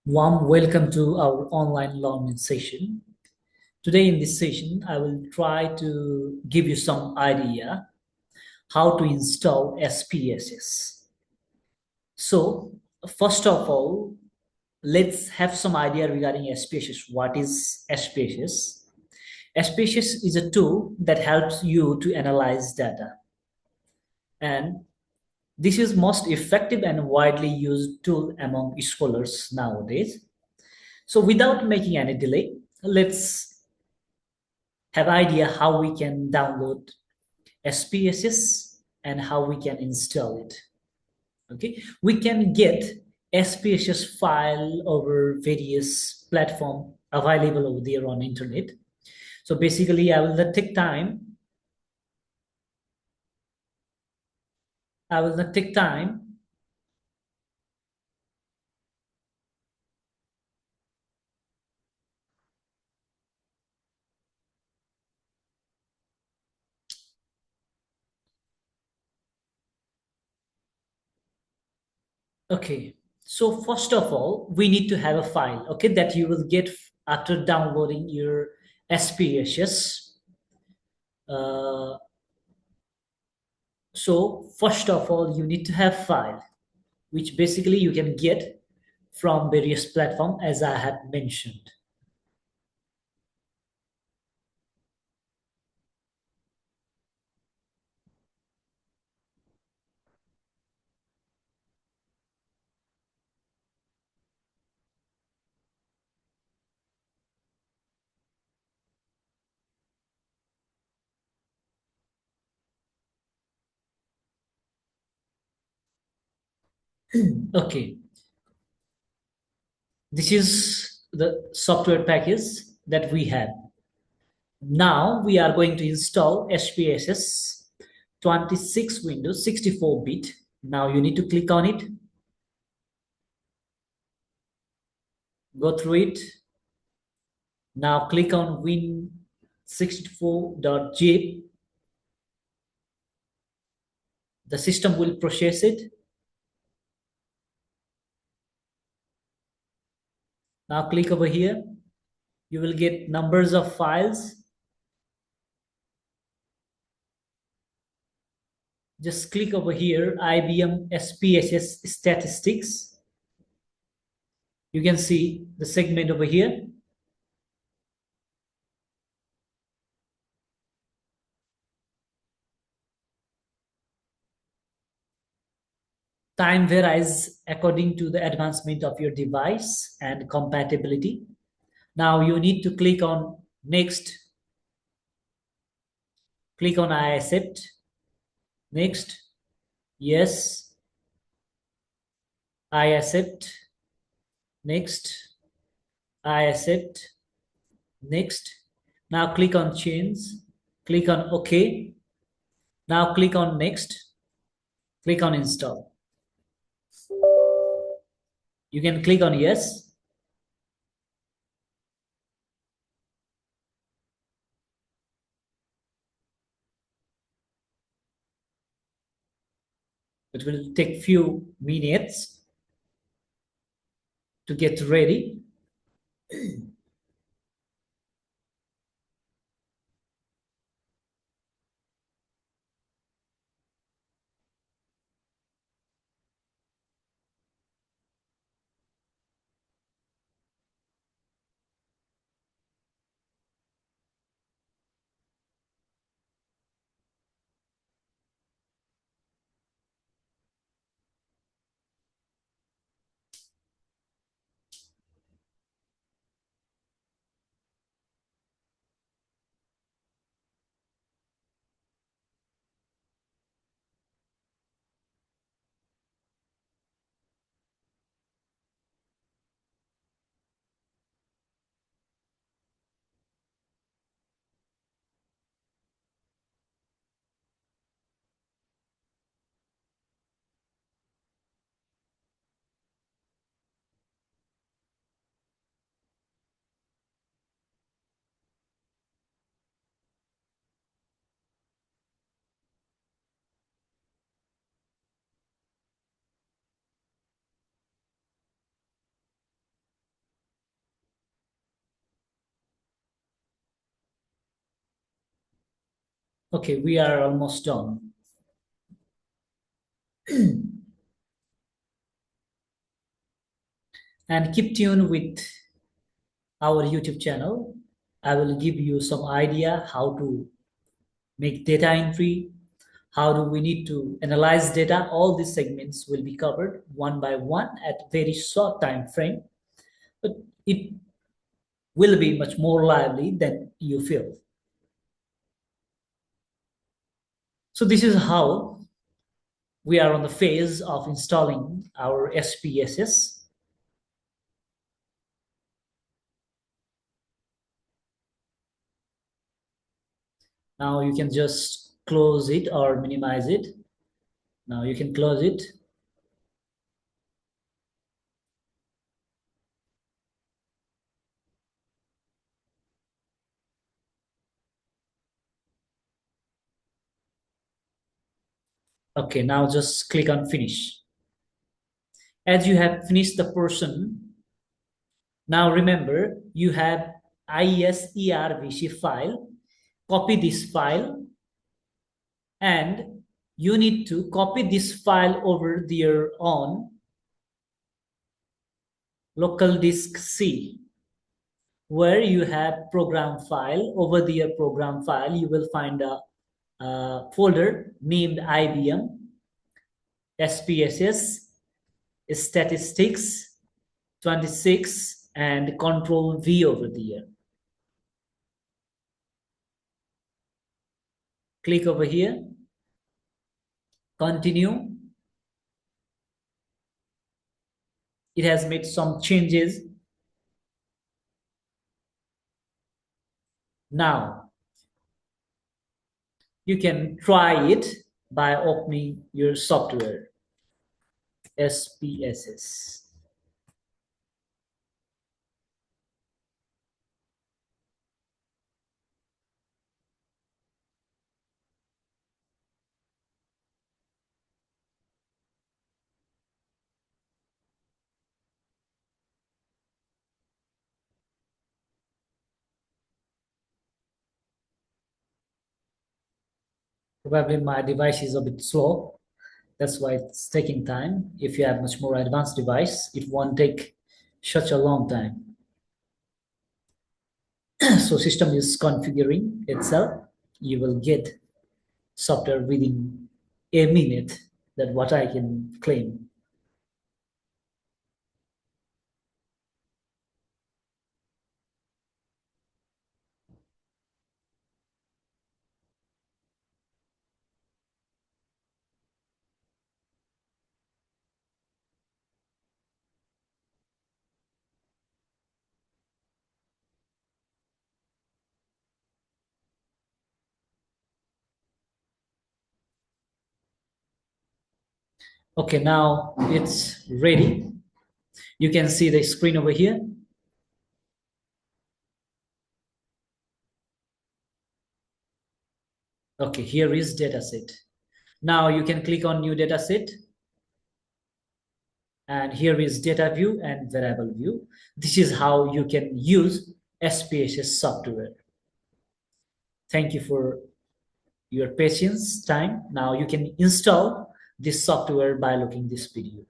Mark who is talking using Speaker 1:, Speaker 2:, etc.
Speaker 1: Warm welcome to our online learning session. Today in this session, I will try to give you some idea how to install SPSS. So, first of all, let's have some idea regarding SPSS. What is SPSS? SPSS is a tool that helps you to analyze data, and this is most effective and widely used tool among scholars nowadays. So, without making any delay, let's have idea how we can download SPSS and how we can install it. Okay, we can get SPSS file over various platform available over there on internet. So basically, I will not take time. I will not take time. Okay, so first of all, we need to have a file. Okay, that you will get after downloading your SPSS. Uh, so first of all, you need to have file, which basically you can get from various platforms as I had mentioned. Okay, this is the software package that we have. Now we are going to install SPSS 26 Windows 64-bit. Now you need to click on it, go through it. Now click on win64.zip. The system will process it. Now click over here. You will get numbers of files. Just click over here, IBM SPSS Statistics. You can see the segment over here. Time varies according to the advancement of your device and compatibility. Now you need to click on next, click on I accept, next, yes, I accept, next, I accept, next. Now click on change, click on OK. Now click on next, click on install. You can click on yes. It will take few minutes to get ready. Okay, we are almost done. And keep tuned with our YouTube channel. I will give you some idea how to make data entry, how do we need to analyze data. All these segments will be covered one by one at very short time frame, but it will be much more lively than you feel. So this is how we are on the phase of installing our SPSS. Now you can just close it or minimize it. Now you can close it. Okay, now just click on finish. As you have finished the person, now remember you have ISERVC file. Copy this file and you need to copy this file over your own local disk C, where you have program file. Over the program file you will find a folder named IBM SPSS Statistics 26 and Control V over there. Click over here, continue. It has made some changes. Now you can try it by opening your software SPSS. Probably my device is a bit slow. That's why it's taking time. If you have much more advanced device, it won't take such a long time. So system is configuring itself. You will get software within a minute. That what I can claim. Okay, now it's ready. You can see the screen over here. Okay, here is dataset. Now you can click on new dataset. And here is data view and variable view. This is how you can use SPSS software. Thank you for your patience time. Now you can install this software by looking this video.